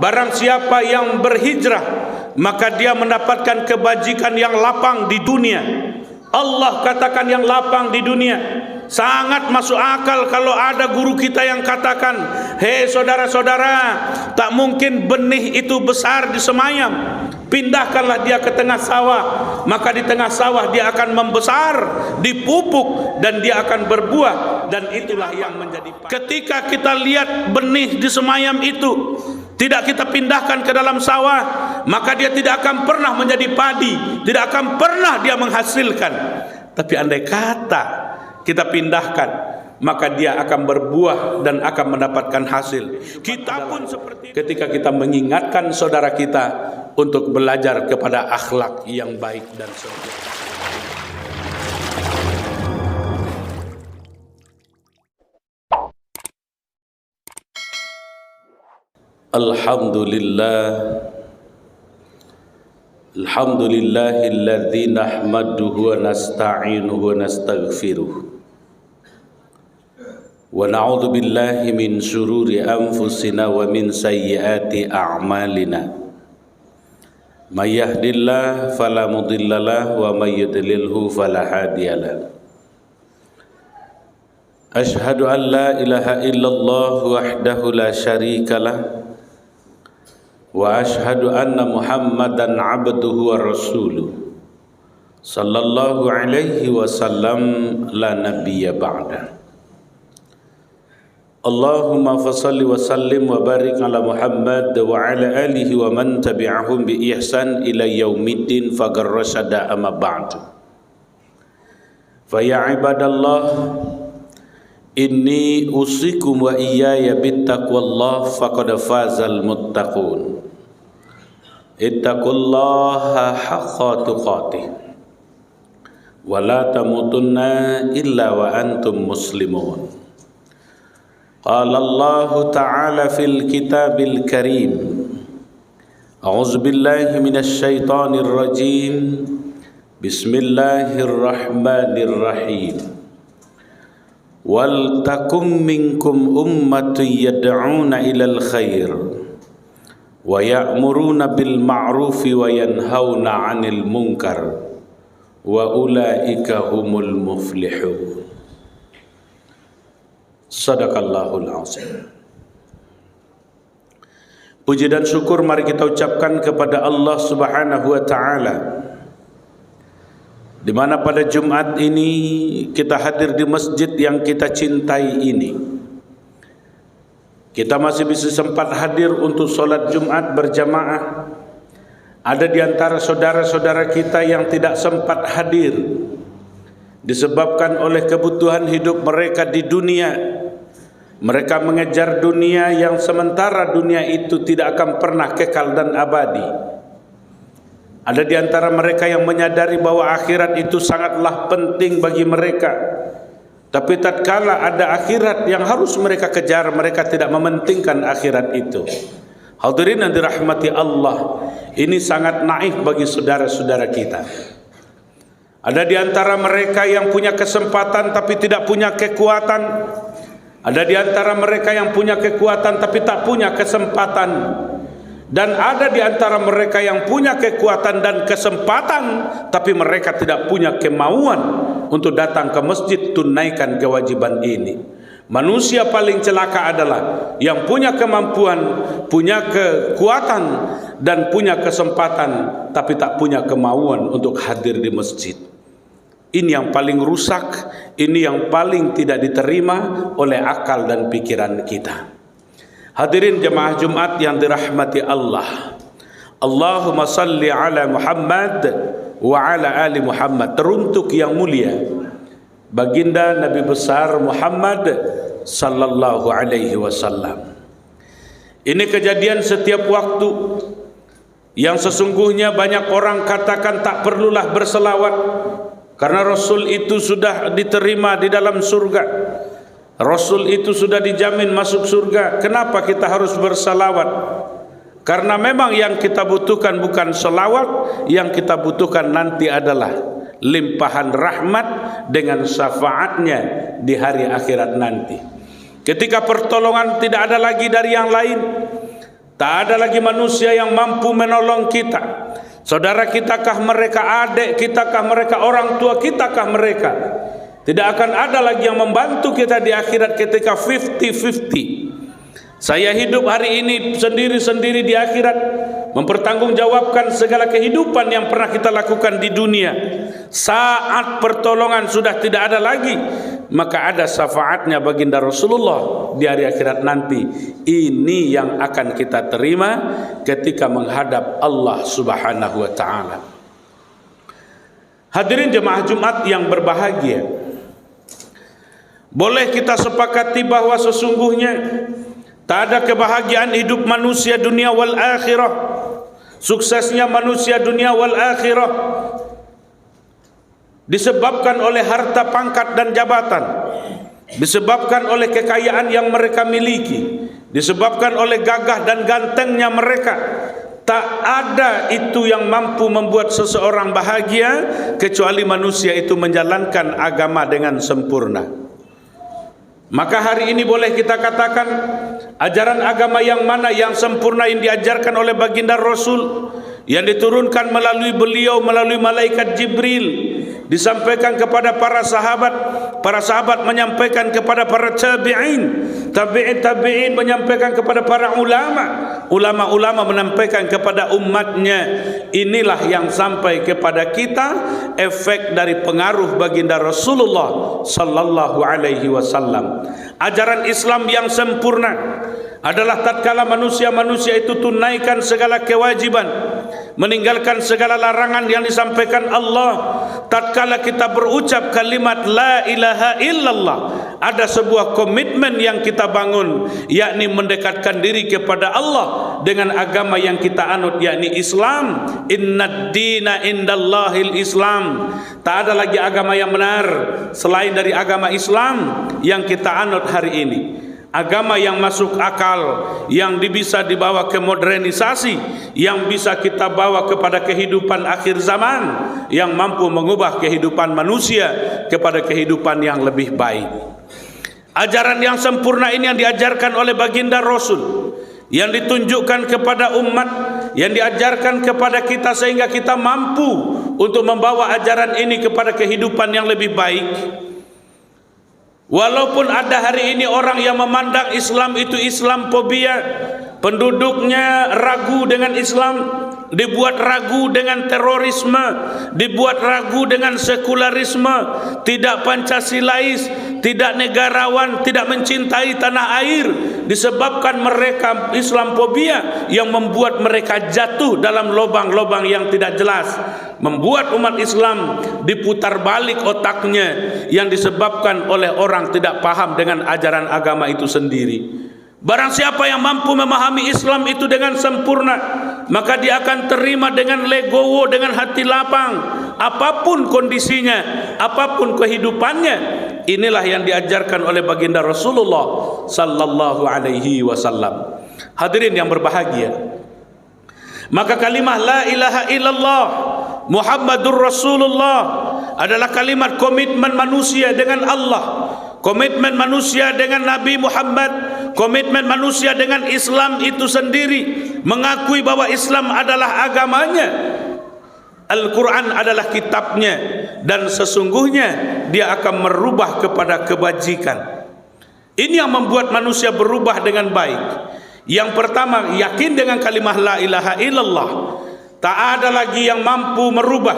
Barang siapa yang berhijrah, maka dia mendapatkan kebajikan yang lapang di dunia. Allah katakan yang lapang di dunia. Sangat masuk akal kalau ada guru kita yang katakan, hei saudara-saudara, tak mungkin benih itu besar di semayam. Pindahkanlah dia ke tengah sawah, maka di tengah sawah dia akan membesar, dipupuk, dan dia akan berbuah. Dan itulah yang menjadi. Ketika kita lihat benih di semayam itu tidak kita pindahkan ke dalam sawah, maka dia tidak akan pernah menjadi padi, tidak akan pernah dia menghasilkan. Tapi andai kata kita pindahkan, maka dia akan berbuah dan akan mendapatkan hasil. Kita pun seperti ketika kita mengingatkan saudara kita untuk belajar kepada akhlak yang baik dan sempurna. Alhamdulillahilladzi nahmaduhu wa nasta'inuhu wa nastaghfiruh wa na'udzu billahi min syururi anfusina wa min sayyiati a'malina. May yahdihillahu fala mudhillalah wa may yudlilhu fala hadiyalah. Ashhadu an la ilaha illallah wahdahu la syarikalah wa ashhadu anna Muhammadan abduhu wa rasuluh sallallahu alaihi wasallam la nabiyya ba'da. Allahumma fasalli wa sallim wa barik ala Muhammad wa ala alihi wa man tabi'ahum bi ihsan ila yaumiddin faqad rasyada amma ba'du. Fa ya ibadallah, inni usikum wa iyaya bittaqwallah faqad fazal muttaqun. Ittaqullaha haqqa tuqatih wa la tamutunna illa wa antum muslimun. Qala Allah ta'ala fil kitabil karim, a'udzu billahi minasy syaithanir rajim, bismillahirrahmanirrahim. Wal takum minkum ummatun yad'una ilal khair wa ya'muruna bil ma'rufi wa yanhauna 'anil munkar wa ulaika humul muflihun. Sadaqallahul azim. Puji dan syukur mari kita ucapkan kepada Allah Subhanahu wa taala, di mana pada Jumat ini kita hadir di masjid yang kita cintai ini. Kita masih bisa sempat hadir untuk sholat Jumat berjamaah. Ada di antara saudara-saudara kita yang tidak sempat hadir disebabkan oleh kebutuhan hidup mereka di dunia. Mereka mengejar dunia yang sementara dunia itu tidak akan pernah kekal dan abadi. Ada di antara mereka yang menyadari bahwa akhirat itu sangatlah penting bagi mereka. Tapi tatkala ada akhirat yang harus mereka kejar, mereka tidak mementingkan akhirat itu. Hadirin yang dirahmati Allah, ini sangat naif bagi saudara-saudara kita. Ada di antara mereka yang punya kesempatan tapi tidak punya kekuatan. Ada di antara mereka yang punya kekuatan tapi tak punya kesempatan. Dan ada di antara mereka yang punya kekuatan dan kesempatan tapi mereka tidak punya kemauan untuk datang ke masjid tunaikan kewajiban ini. Manusia paling celaka adalah yang punya kemampuan, punya kekuatan dan punya kesempatan tapi tak punya kemauan untuk hadir di masjid. Ini yang paling rusak, ini yang paling tidak diterima oleh akal dan pikiran kita. Hadirin jemaah Jumat yang dirahmati Allah, Allahumma salli ala Muhammad wa ala ali Muhammad. Teruntuk yang mulia baginda Nabi besar Muhammad sallallahu alaihi wasallam. Ini kejadian setiap waktu yang sesungguhnya banyak orang katakan tak perlulah berselawat karena Rasul itu sudah diterima di dalam surga. Rasul itu sudah dijamin masuk surga. Kenapa kita harus bersalawat? Karena memang yang kita butuhkan bukan salawat, yang kita butuhkan nanti adalah limpahan rahmat dengan syafaatnya di hari akhirat nanti. Ketika pertolongan tidak ada lagi dari yang lain, Tak ada lagi manusia yang mampu menolong kita. Saudara kitakah mereka, adik kitakah mereka, orang tua kitakah mereka. Tidak akan ada lagi yang membantu kita di akhirat ketika 50-50. Saya hidup hari ini sendiri-sendiri di akhirat, mempertanggungjawabkan segala kehidupan yang pernah kita lakukan di dunia. Saat pertolongan sudah tidak ada lagi, maka ada syafaatnya baginda Rasulullah di hari akhirat nanti. Ini yang akan kita terima ketika menghadap Allah Subhanahu wa taala. Hadirin jemaah Jumat yang berbahagia, boleh kita sepakati bahwa sesungguhnya tak ada kebahagiaan hidup manusia dunia wal akhirah, suksesnya manusia dunia wal akhirah disebabkan oleh harta, pangkat dan jabatan, disebabkan oleh kekayaan yang mereka miliki, disebabkan oleh gagah dan gantengnya mereka. Tak ada itu yang mampu membuat seseorang bahagia kecuali manusia itu menjalankan agama dengan sempurna. Maka hari ini boleh kita katakan, ajaran agama yang mana yang sempurna yang diajarkan oleh baginda Rasul, yang diturunkan melalui beliau, melalui malaikat Jibril, disampaikan kepada para sahabat menyampaikan kepada para tabi'in menyampaikan kepada para ulama menyampaikan kepada umatnya. Inilah yang sampai kepada kita, efek dari pengaruh baginda Rasulullah sallallahu alaihi wasallam. Ajaran Islam yang sempurna adalah tatkala manusia itu tunaikan segala kewajiban, meninggalkan segala larangan yang disampaikan Allah. Tatkala kita berucap kalimat la ilaha illallah, ada sebuah komitmen yang kita bangun, yakni mendekatkan diri kepada Allah dengan agama yang kita anut, yakni Islam. Innad dina indallahil Islam. Tak ada lagi agama yang benar selain dari agama Islam yang kita anut hari ini. Agama yang masuk akal, yang bisa dibawa ke modernisasi, yang bisa kita bawa kepada kehidupan akhir zaman, yang mampu mengubah kehidupan manusia kepada kehidupan yang lebih baik. Ajaran yang sempurna ini yang diajarkan oleh baginda Rasul, yang ditunjukkan kepada umat, yang diajarkan kepada kita sehingga kita mampu untuk membawa ajaran ini kepada kehidupan yang lebih baik. Walaupun ada hari ini orang yang memandang Islam itu Islamfobia, penduduknya ragu dengan Islam, dibuat ragu dengan terorisme, dibuat ragu dengan sekularisme, tidak Pancasilais, tidak negarawan, tidak mencintai tanah air, disebabkan mereka Islamfobia yang membuat mereka jatuh dalam lubang-lubang yang tidak jelas, membuat umat Islam diputar balik otaknya yang disebabkan oleh orang tidak paham dengan ajaran agama itu sendiri. Barang siapa yang mampu memahami Islam itu dengan sempurna, maka dia akan terima dengan legowo, dengan hati lapang, apapun kondisinya, apapun kehidupannya. Inilah yang diajarkan oleh baginda Rasulullah sallallahu alaihi wasallam. Hadirin yang berbahagia, maka kalimah la ilaha illallah Muhammadur Rasulullah adalah kalimat komitmen manusia dengan Allah, komitmen manusia dengan Nabi Muhammad, komitmen manusia dengan Islam itu sendiri, mengakui bahwa Islam adalah agamanya, Al-Quran adalah kitabnya, dan sesungguhnya dia akan merubah kepada kebajikan. Ini yang membuat manusia berubah dengan baik. Yang pertama, yakin dengan kalimah la ilaha illallah. Tak ada lagi yang mampu merubah,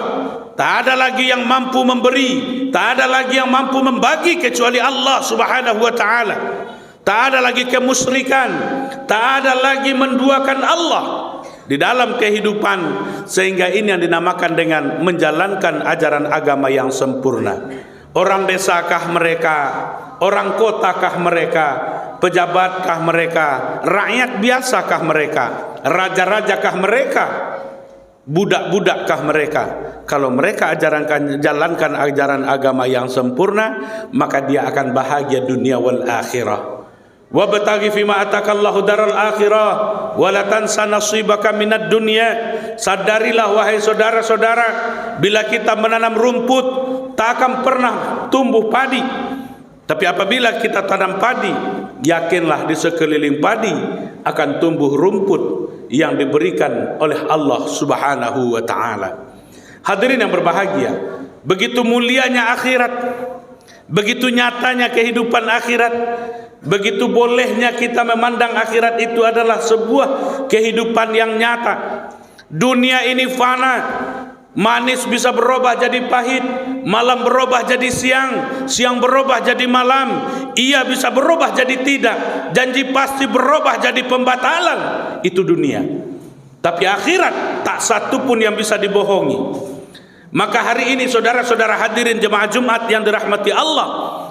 tak ada lagi yang mampu memberi, tak ada lagi yang mampu membagi kecuali Allah Subhanahu wa taala. Tak ada lagi kemusyrikan, tak ada lagi menduakan Allah di dalam kehidupan, sehingga ini yang dinamakan dengan menjalankan ajaran agama yang sempurna. Orang desakah mereka, orang kotakah mereka, pejabatkah mereka, rakyat biasakah mereka, raja-rajakah mereka, budak-budakkah mereka? Kalau mereka jalankan ajaran agama yang sempurna, maka dia akan bahagia dunia wal akhirah. Wabtaghi fima atakallahu daral akhirah wa la tansa nasibaka minad dunya. Sadarilah wahai saudara-saudara, bila kita menanam rumput tak akan pernah tumbuh padi, tapi apabila kita tanam padi, yakinlah di sekeliling padi akan tumbuh rumput yang diberikan oleh Allah Subhanahu wa taala. Hadirin yang berbahagia, begitu mulianya akhirat, begitu nyatanya kehidupan akhirat, begitu bolehnya kita memandang akhirat itu adalah sebuah kehidupan yang nyata. Dunia ini fana, manis bisa berubah jadi pahit, malam berubah jadi siang, siang berubah jadi malam, ia bisa berubah jadi tidak, janji pasti berubah jadi pembatalan. Itu dunia. Tapi akhirat tak satu pun yang bisa dibohongi. Maka hari ini saudara-saudara hadirin jemaah Jumat yang dirahmati Allah,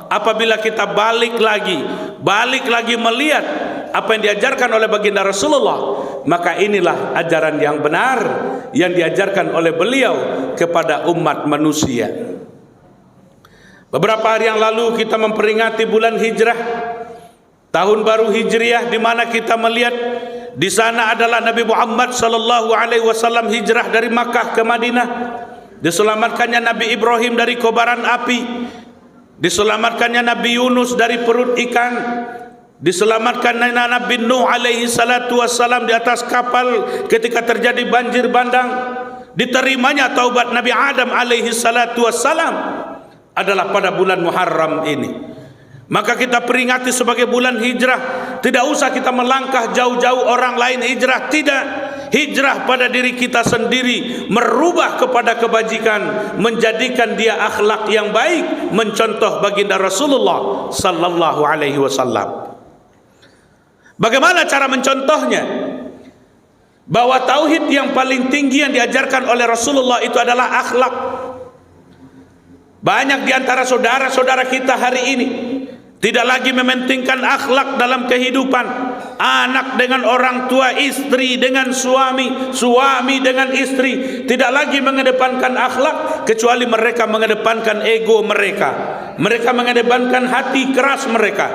apabila kita balik lagi melihat apa yang diajarkan oleh baginda Rasulullah, maka inilah ajaran yang benar yang diajarkan oleh beliau kepada umat manusia. Beberapa hari yang lalu kita memperingati bulan Hijrah, tahun baru Hijriah, di mana kita melihat di sana adalah Nabi Muhammad sallallahu alaihi wasallam hijrah dari Makkah ke Madinah. Diselamatkannya Nabi Ibrahim dari kobaran api, diselamatkannya Nabi Yunus dari perut ikan, diselamatkannya Nabi Nuh alaihi salatu wassalam di atas kapal ketika terjadi banjir bandang, diterimanya taubat Nabi Adam alaihi salatu wassalam adalah pada bulan Muharram ini. Maka kita peringati sebagai bulan hijrah. Tidak usah kita melangkah jauh-jauh orang lain hijrah, tidak. Hijrah pada diri kita sendiri, merubah kepada kebajikan, menjadikan dia akhlak yang baik, mencontoh baginda Rasulullah sallallahu alaihi wasallam. Bagaimana cara mencontohnya? Bahwa tauhid yang paling tinggi yang diajarkan oleh Rasulullah itu adalah akhlak. Banyak di antara saudara-saudara kita hari ini tidak lagi mementingkan akhlak dalam kehidupan. Anak dengan orang tua, istri dengan suami, suami dengan istri, tidak lagi mengedepankan akhlak, kecuali mereka mengedepankan ego mereka. Mereka mengedepankan hati keras mereka.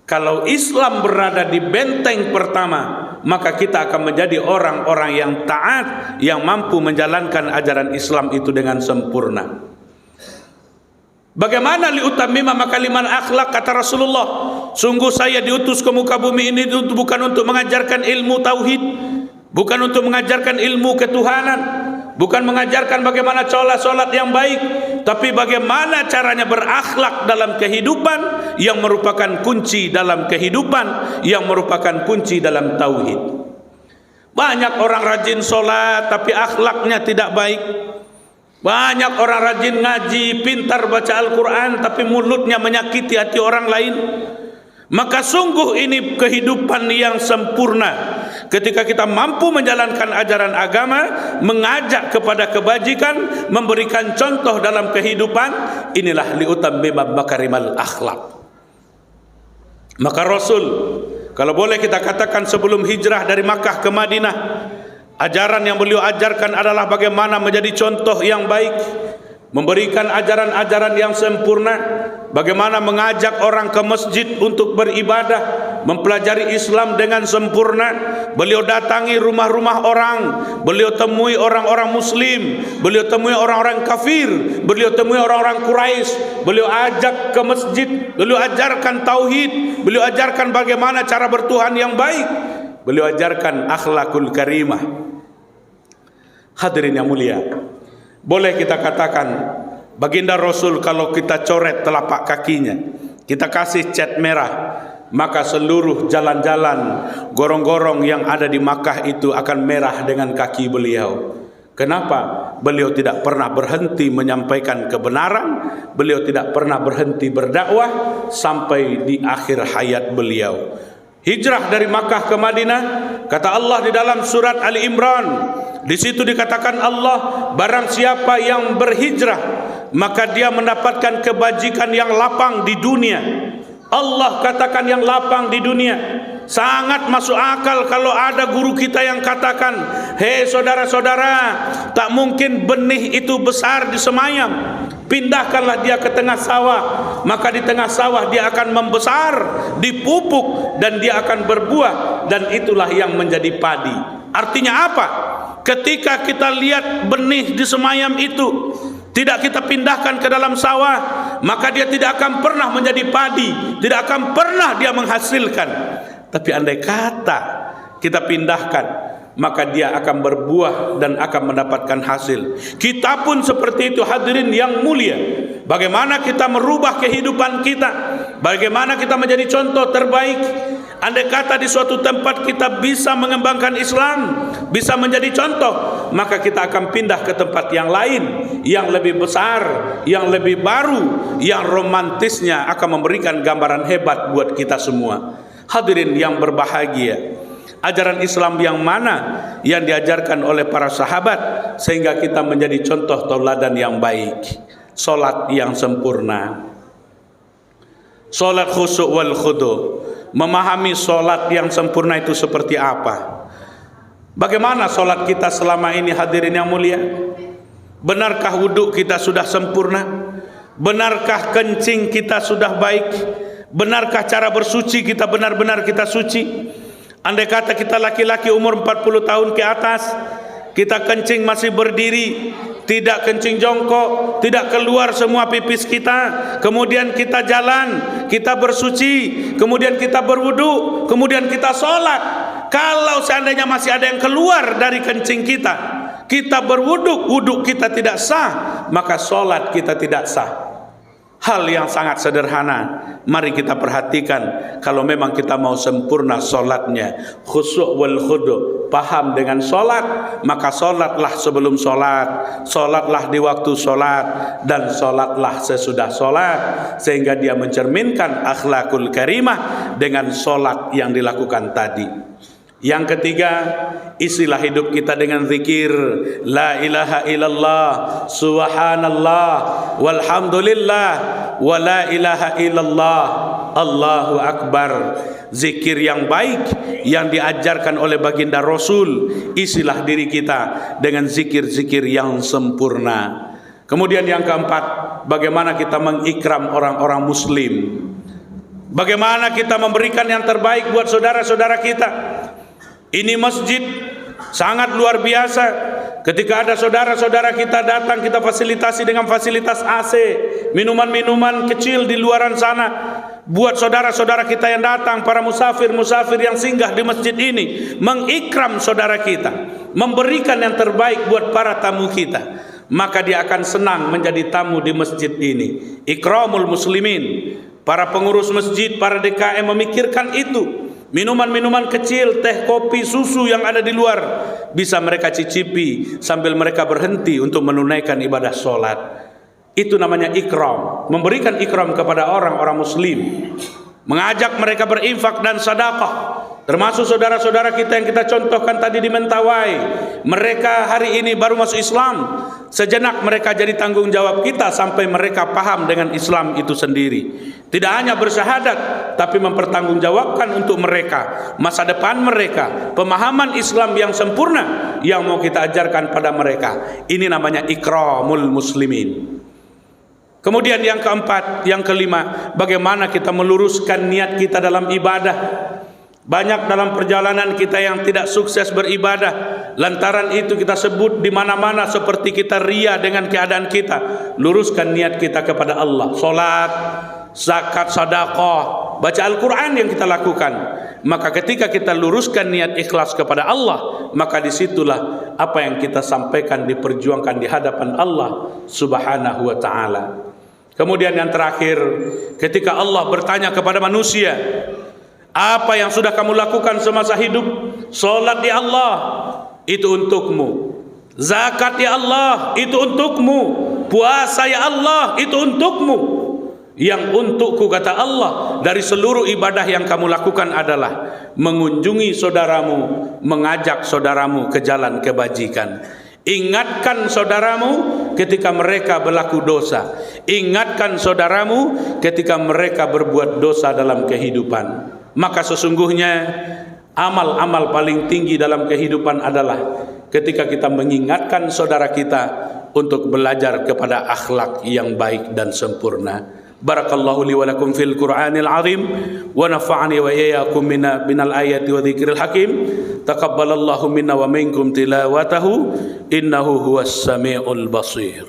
Kalau Islam berada di benteng pertama, maka kita akan menjadi orang-orang yang taat, yang mampu menjalankan ajaran Islam itu dengan sempurna. Bagaimana liutammima makalimal akhlak, kata Rasulullah, sungguh saya diutus ke muka bumi ini bukan untuk mengajarkan ilmu tauhid, bukan untuk mengajarkan ilmu ketuhanan, bukan mengajarkan bagaimana solat yang baik, tapi bagaimana caranya berakhlak dalam kehidupan yang merupakan kunci dalam kehidupan, yang merupakan kunci dalam tauhid. Banyak orang rajin solat tapi akhlaknya tidak baik. Banyak orang rajin ngaji, pintar baca Al-Quran, tapi mulutnya menyakiti hati orang lain. Maka sungguh ini kehidupan yang sempurna ketika kita mampu menjalankan ajaran agama, mengajak kepada kebajikan, memberikan contoh dalam kehidupan. Inilah liutammima makarimal akhlak. Maka Rasul, kalau boleh kita katakan sebelum hijrah dari Makkah ke Madinah, ajaran yang beliau ajarkan adalah bagaimana menjadi contoh yang baik, memberikan ajaran-ajaran yang sempurna, bagaimana mengajak orang ke masjid untuk beribadah, mempelajari Islam dengan sempurna. Beliau datangi rumah-rumah orang, beliau temui orang-orang muslim, beliau temui orang-orang kafir, beliau temui orang-orang Quraisy, beliau ajak ke masjid, beliau ajarkan tauhid, beliau ajarkan bagaimana cara bertuhan yang baik, beliau ajarkan akhlakul karimah. Hadirin yang mulia, boleh kita katakan baginda Rasul kalau kita coret telapak kakinya, kita kasih cat merah, maka seluruh jalan-jalan, gorong-gorong yang ada di Makkah itu akan merah dengan kaki beliau. Kenapa? Beliau tidak pernah berhenti menyampaikan kebenaran, beliau tidak pernah berhenti berdakwah sampai di akhir hayat beliau. Hijrah dari Makkah ke Madinah, kata Allah di dalam surat Ali Imran, di situ dikatakan Allah, barang siapa yang berhijrah maka dia mendapatkan kebajikan yang lapang di dunia. Allah katakan yang lapang di dunia. Sangat masuk akal kalau ada guru kita yang katakan, hei saudara-saudara, tak mungkin benih itu besar di semayam, pindahkanlah dia ke tengah sawah, maka di tengah sawah dia akan membesar, dipupuk, dan dia akan berbuah, dan itulah yang menjadi padi. Artinya apa? Ketika kita lihat benih di semayam itu tidak kita pindahkan ke dalam sawah, maka dia tidak akan pernah menjadi padi, tidak akan pernah dia menghasilkan. Tapi andai kata kita pindahkan, maka dia akan berbuah dan akan mendapatkan hasil. Kita pun seperti itu, hadirin yang mulia. Bagaimana kita merubah kehidupan kita, bagaimana kita menjadi contoh terbaik. Andai kata di suatu tempat kita bisa mengembangkan Islam, bisa menjadi contoh, maka kita akan pindah ke tempat yang lain, yang lebih besar, yang lebih baru, yang romantisnya akan memberikan gambaran hebat buat kita semua. Hadirin yang berbahagia, ajaran Islam yang mana yang diajarkan oleh para sahabat sehingga kita menjadi contoh tauladan yang baik? Solat yang sempurna, solat khusyuk wal khudu. Memahami solat yang sempurna itu seperti apa? Bagaimana solat kita selama ini, hadirin yang mulia? Benarkah wudhu kita sudah sempurna? Benarkah kencing kita sudah baik? Benarkah cara bersuci kita benar-benar kita suci? Andai kata kita laki-laki umur 40 tahun ke atas, kita kencing masih berdiri, tidak kencing jongkok, tidak keluar semua pipis kita, kemudian kita jalan, kita bersuci, kemudian kita berwudu, kemudian kita sholat. Kalau seandainya masih ada yang keluar dari kencing kita, kita berwudu, wudu kita tidak sah, maka sholat kita tidak sah. Hal yang sangat sederhana, mari kita perhatikan. Kalau memang kita mau sempurna solatnya, khusyuk wal khudu, paham dengan solat, maka solatlah sebelum solat, solatlah di waktu solat, dan solatlah sesudah solat, sehingga dia mencerminkan akhlakul karimah dengan solat yang dilakukan tadi. Yang ketiga, isilah hidup kita dengan zikir la ilaha illallah, subhanallah, walhamdulillah, wa la ilaha illallah, Allahu akbar. Zikir yang baik yang diajarkan oleh baginda Rasul. Isilah diri kita dengan zikir-zikir yang sempurna. Kemudian yang keempat, bagaimana kita mengikram orang-orang muslim, bagaimana kita memberikan yang terbaik buat saudara-saudara kita. Ini masjid sangat luar biasa. Ketika ada saudara-saudara kita datang, kita fasilitasi dengan fasilitas AC, minuman-minuman kecil di luaran sana. Buat saudara-saudara kita yang datang, para musafir-musafir yang singgah di masjid ini, mengikram saudara kita, memberikan yang terbaik buat para tamu kita, maka dia akan senang menjadi tamu di masjid ini. Ikramul muslimin. Para pengurus masjid, para DKM memikirkan itu. Minuman-minuman kecil, teh, kopi, susu yang ada di luar bisa mereka cicipi sambil mereka berhenti untuk menunaikan ibadah sholat. Itu namanya ikram, memberikan ikram kepada orang-orang muslim, mengajak mereka berinfak dan sedekah. Termasuk saudara-saudara kita yang kita contohkan tadi di Mentawai, mereka hari ini baru masuk Islam. Sejenak mereka jadi tanggung jawab kita sampai mereka paham dengan Islam itu sendiri. Tidak hanya bersyahadat, tapi mempertanggungjawabkan untuk mereka, masa depan mereka, pemahaman Islam yang sempurna yang mau kita ajarkan pada mereka. Ini namanya ikramul muslimin. Kemudian yang keempat, yang kelima, bagaimana kita meluruskan niat kita dalam ibadah. Banyak dalam perjalanan kita yang tidak sukses beribadah. Lantaran itu kita sebut di mana-mana seperti kita ria dengan keadaan kita. Luruskan niat kita kepada Allah. Salat, zakat, sedekah, baca Al-Quran yang kita lakukan. Maka ketika kita luruskan niat ikhlas kepada Allah, maka disitulah apa yang kita sampaikan diperjuangkan di hadapan Allah Subhanahu wa ta'ala. Kemudian yang terakhir, ketika Allah bertanya kepada manusia, apa yang sudah kamu lakukan semasa hidup? Salat ya Allah, itu untukmu. Zakat ya Allah, itu untukmu. Puasa ya Allah, itu untukmu. Yang untukku, kata Allah, dari seluruh ibadah yang kamu lakukan adalah mengunjungi saudaramu, mengajak saudaramu ke jalan kebajikan. Ingatkan saudaramu ketika mereka berlaku dosa. Ingatkan saudaramu ketika mereka berbuat dosa dalam kehidupan. Maka sesungguhnya amal-amal paling tinggi dalam kehidupan adalah ketika kita mengingatkan saudara kita untuk belajar kepada akhlak yang baik dan sempurna. Barakallahu li wa lakum fil Qur'anil azim wa nafa'ani wa iyyakum minal ayati wa dzikril hakim. Taqabbalallahu minna wa minkum tilawatahu innahu huwas samiul basir.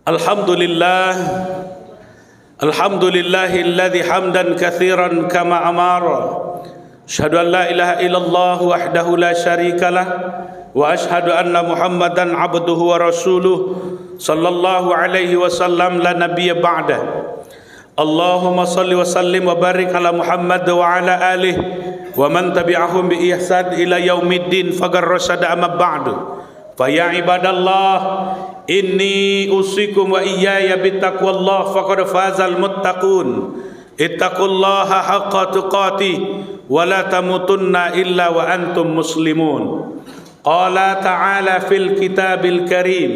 Alhamdulillah, alhamdulillahilladzi hamdan katsiran kama amara. Asyhadu an la ilaha illallah wahdahu la syarikalah wa asyhadu anna Muhammadan abduhu wa rasuluh sallallahu alaihi wasallam la nabiyya ba'da. Allahumma salli wa sallim wa barik ala Muhammad wa ala alihi wa man tabi'ahum bi ihsan ila yaumiddin faqad rasyada amma ba'du. Fa ya ibadallah, inni usikum wa iyaya bittaqwallah faqad fazal muttaqun. Ittaqullaha haqqa tuqatih wa la tamutunna illa wa antum muslimun. Qala ta'ala fil kitabil karim,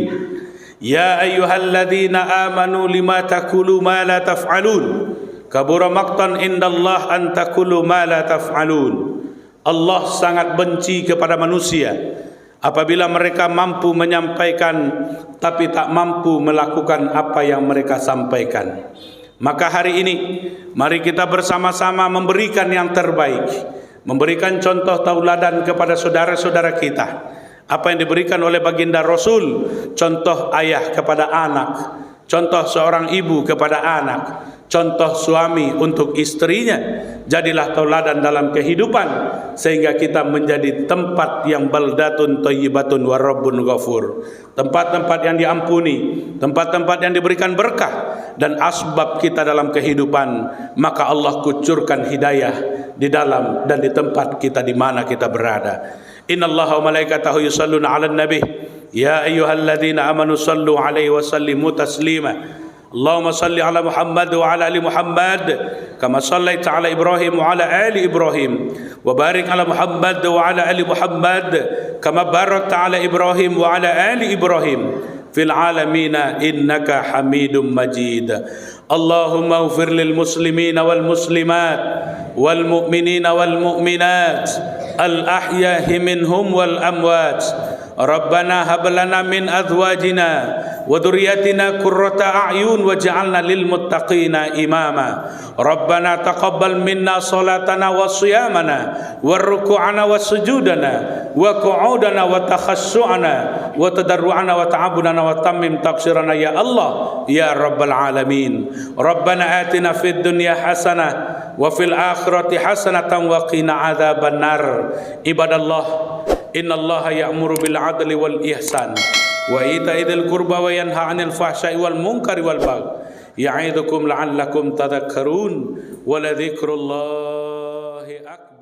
ya ayyuhalladzina amanu lima taqulu ma la taf'alun, kabura maqtan indallah an taqulu ma la taf'alun. Allah sangat benci kepada manusia apabila mereka mampu menyampaikan tapi tak mampu melakukan apa yang mereka sampaikan. Maka hari ini mari kita bersama-sama memberikan yang terbaik, memberikan contoh tauladan kepada saudara-saudara kita. Apa yang diberikan oleh baginda Rasul, contoh ayah kepada anak, contoh seorang ibu kepada anak, contoh suami untuk istrinya. Jadilah tauladan dalam kehidupan sehingga kita menjadi tempat yang baldatun thayyibatun wa rabbun ghafur, tempat-tempat yang diampuni, tempat-tempat yang diberikan berkah dan asbab kita dalam kehidupan. Maka Allah kucurkan hidayah di dalam dan di tempat kita di mana kita berada. Innallaha wa malaikatahu yusalluna 'alan nabi ya ayyuhalladzina amanu sallu 'alaihi wa sallimu taslima. Allahumma salli ala Muhammad wa ala ali Muhammad kama sallaita ala Ibrahim wa ala ali Ibrahim wa barik ala Muhammad wa ala ali Muhammad kama barakta ala Ibrahim wa ala ali Ibrahim fil alamin innaka Hamidum Majid. Allahumma ighfir lil muslimina wal muslimat wal mu'minina wal mu'minat al ahya'i minhum wal amwat. Rabbana hab lana min azwajina wa dhurriyyatina qurrata a'yun waj'alna lil muttaqina imama. Rabbana taqabbal minna salatana wa siyamana wa ruku'ana wa sujudana wa qu'udana wa takhassu'ana wa tadarru'ana wa ta'abudana wa tammim taqsirana ya Allah ya rabbal alamin. Rabbana atina fid dunya hasanah wa fil akhirati hasanatan wa qina adzaban nar. Ibadallah, innallaha ya'muru bil 'adli wal ihsan wa ita'i dzil qurba wa yanha 'anil fahsya'i wal munkari wal baghi ya'idukum la'allakum tadhakkarun wa la dzikrullahi akbar.